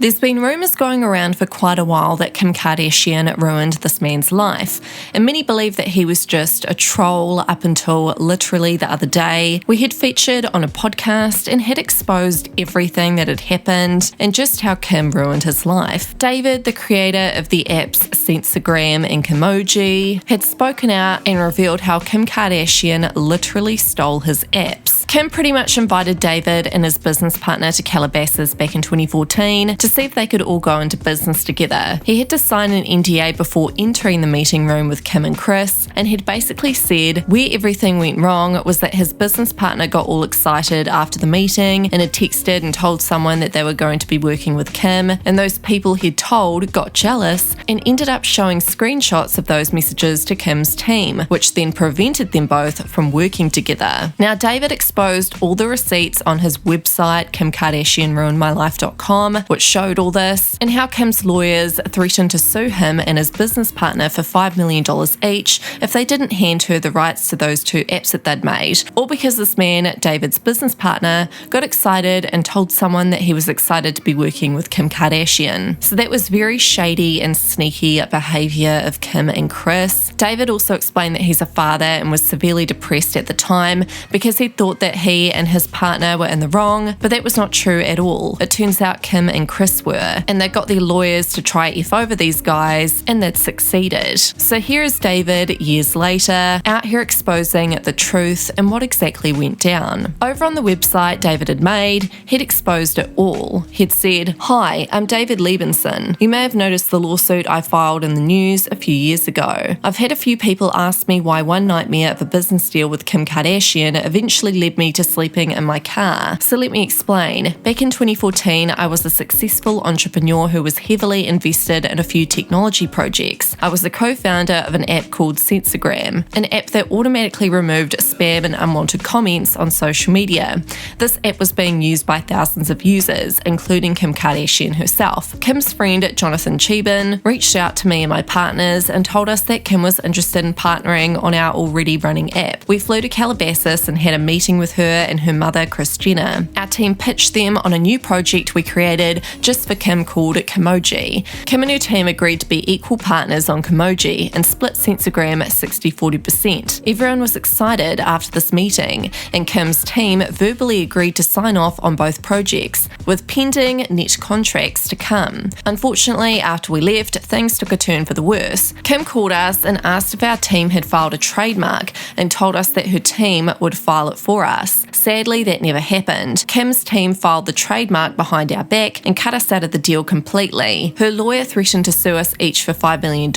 There's been rumours going around for quite a while that Kim Kardashian ruined this man's life, and many believe that he was just a troll up until literally the other day. We had featured on a podcast and had exposed everything that had happened and just how Kim ruined his life. David, the creator of the apps Sensagram and Kimoji, had spoken out and revealed how Kim Kardashian literally stole his apps. Kim pretty much invited David and his business partner to Calabasas back in 2014 to see if they could all go into business together. He had to sign an NDA before entering the meeting room with Kim and Chris, and had basically said where everything went wrong was that his business partner got all excited after the meeting and had texted and told someone that they were going to be working with Kim, and those people he'd told got jealous and ended up showing screenshots of those messages to Kim's team, which then prevented them both from working together. Now, David exposed all the receipts on his website, KimKardashianRuinedMyLife.com, which showed all this, and how Kim's lawyers threatened to sue him and his business partner for $5 million each if they didn't hand her the rights to those two apps that they'd made, all because this man, David's business partner, got excited and told someone that he was excited to be working with Kim Kardashian. So that was very shady and sneaky behaviour of Kim and Chris. David also explained that he's a father and was severely depressed at the time because he thought that he and his partner were in the wrong, but that was not true at all. It turns out Kim and Chris were, and they got their lawyers to try F over these guys, and they'd succeeded. So here is David, years later, out here exposing the truth and what exactly went down. Over on the website David had made, he'd exposed it all. He'd said, "Hi, I'm David Levinson. You may have noticed the lawsuit I filed in the news a few years ago. I've had a few people ask me why one nightmare of a business deal with Kim Kardashian eventually led me to sleeping in my car. So let me explain. Back in 2014, I was a successful entrepreneur who was heavily invested in a few technology projects. I was the co-founder of an app called Sensagram, an app that automatically removed spam and unwanted comments on social media. This app was being used by thousands of users, including Kim Kardashian herself. Kim's friend Jonathan Cheban reached out to me and my partners and told us that Kim was interested in partnering on our already running app. We flew to Calabasas and had a meeting with her and her mother, Kris Jenner. Our team pitched them on a new project we created just for Kim called Kimoji. Kim and her team agreed to be equal partners on Kimoji and split Sensagram at 60-40%. Everyone was excited after this meeting, and Kim's team verbally agreed to sign off on both projects, with pending net contracts to come. Unfortunately, after we left, things took a turn for the worse. Kim called us and asked if our team had filed a trademark and told us that her team would file it for us. Sadly, that never happened. Kim's team filed the trademark behind our back and cut us out of the deal completely. Her lawyer threatened to sue us each for $5 million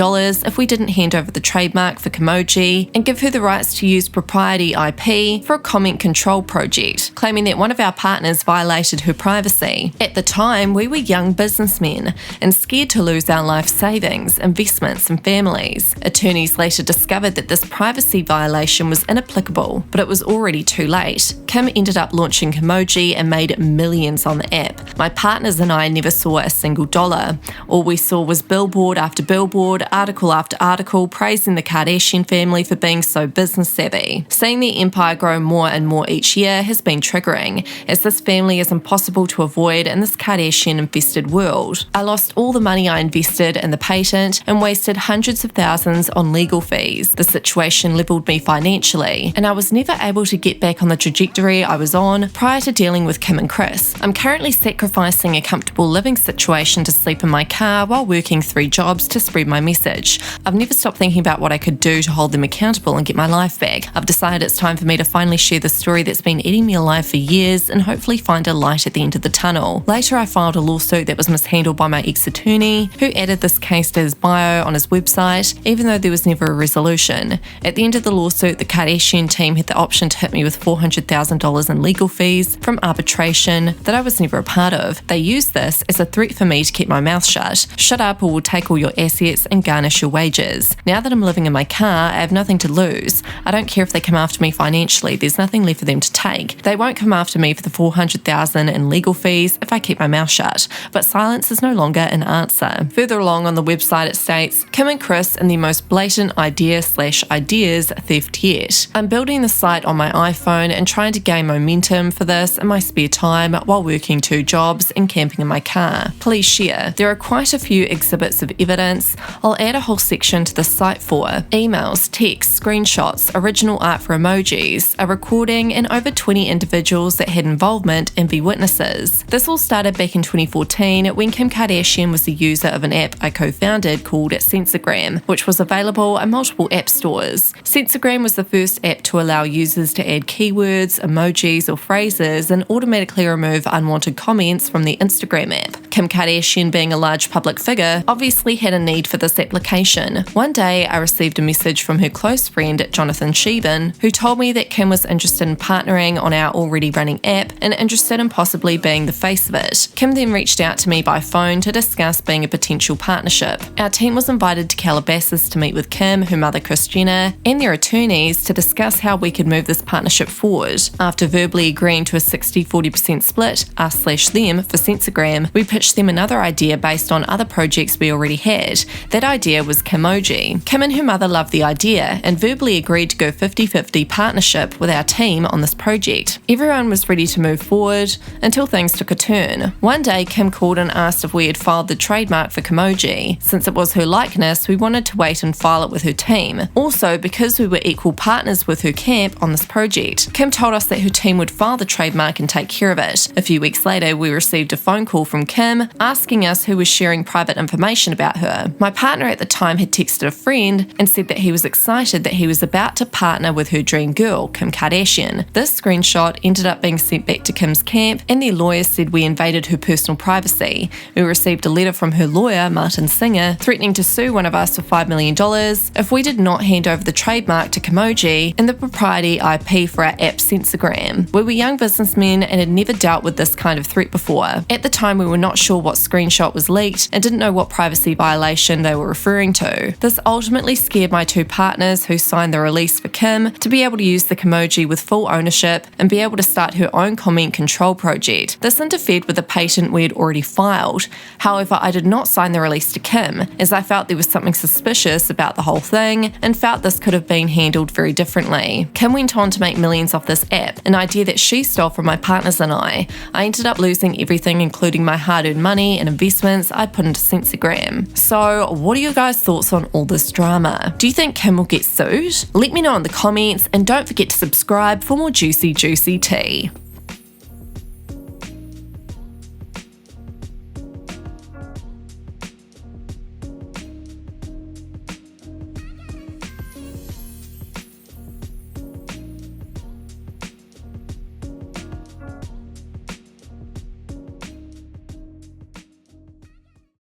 if we didn't hand over the trademark for Kimoji and give her the rights to use proprietary IP for a comment control project, claiming that one of our partners violated her privacy. At the time, we were young businessmen and scared to lose our life savings, investments, and families. Attorneys later discovered that this privacy violation was inapplicable, but it was already too late. Kim ended up launching Kimoji and made millions on the app. My partners and I never saw a single dollar. All we saw was billboard after billboard, article after article, praising the Kardashian family for being so business savvy. Seeing the empire grow more and more each year has been triggering, as this family is impossible to avoid in this Kardashian-infested world. I lost all the money I invested in the patent and wasted hundreds of thousands on legal fees. The situation leveled me financially, and I was never able to get back on the trajectory I was on prior to dealing with Kim and Chris. I'm currently sacrificing a comfortable living situation to sleep in my car while working 3 jobs to spread my message. I've never stopped thinking about what I could do to hold them accountable and get my life back. I've decided it's time for me to finally share the story that's been eating me alive for years and hopefully find a light at the end of the tunnel. Later, I filed a lawsuit that was mishandled by my ex-attorney, who added this case to his bio on his website, even though there was never a resolution. At the end of the lawsuit, the Kardashian team had the option to hit me with $400,000 in legal fees from arbitration that I was never a part of. They used this as a threat for me to keep my mouth shut. Shut up or we'll take all your assets and garnish your wages. Now that I'm living in my car, I have nothing to lose. I don't care if they come after me financially, there's nothing left for them to take. They won't come after me for the $400,000 in legal fees if I keep my mouth shut, but silence is no longer an answer. Further along on the website it states, Kim and Chris in the most blatant ideas theft yet. I'm building the site on my iPhone and trying to gain momentum for this in my spare time while working 2 jobs and camping in my car. Please share. There are quite a few exhibits of evidence. I'll add a whole section to the site for emails, texts, screenshots, original art for emojis, a recording, and over 20 individuals that had involvement and be witnesses. This all started back in 2014 when Kim Kardashian was the user of an app I co-founded called Sensagram, which was available in multiple app stores. Sensagram was the first app to allow users to add keywords, emojis, or phrases and automatically remove unwanted comments from the Instagram app. Kim Kardashian, being a large public figure, obviously had a need for this application. One day, I received a message from her close friend, Jonathan Sheevan, who told me that Kim was interested in partnering on our already running app and interested in possibly being the face of it. Kim then reached out to me by phone to discuss being a potential partnership. Our team was invited to Calabasas to meet with Kim, her mother Kris Jenner, and their attorneys to discuss how we could move this partnership forward. After verbally agreeing to a 60-40% split, us/them, for Sensagram, we pitched them another idea based on other projects we already had. That idea was Kimoji. Kim and her mother loved the idea and verbally agreed to go 50-50 partnership with our team on this project. Everyone was ready to move forward until things took a turn. One day, Kim called and asked if we had filed the trademark for Kimoji. Since it was her likeness, we wanted to wait and file it with her team. Also, because we were equal partners with her camp on this project, Kim told us that her team would file the trademark and take care of it. A few weeks later, we received a phone call from Kim asking us who was sharing private information about her. My partner at the time had texted a friend and said that he was excited that he was about to partner with her dream girl, Kim Kardashian. This screenshot ended up being sent back to Kim's camp, and their lawyers said we invaded her personal privacy. We received a letter from her lawyer, Martin Singer, threatening to sue one of us for $5 million if we did not hand over the trademark to Kimoji and the propriety IP for our app Sensagram. We were young businessmen and had never dealt with this kind of threat before. At the time, we were not sure what screenshot was leaked and didn't know what privacy violation they were referring to. This ultimately scared my 2 partners who signed the release for Kim to be able to use the Kimoji with full ownership and be able to start her own comment control project. This interfered with the patent we had already filed. However, I did not sign the release to Kim, as I felt there was something suspicious about the whole thing and felt this could have been handled very differently. Kim went on to make millions off this app, an idea that she stole from my partners and I. I ended up losing everything, including my hard-earned money and investments I'd put into Sensagram. So, what are your guys' thoughts on all this drama? Do you think Kim will get sued? Let me know in the comments, and don't forget to subscribe for more juicy tea.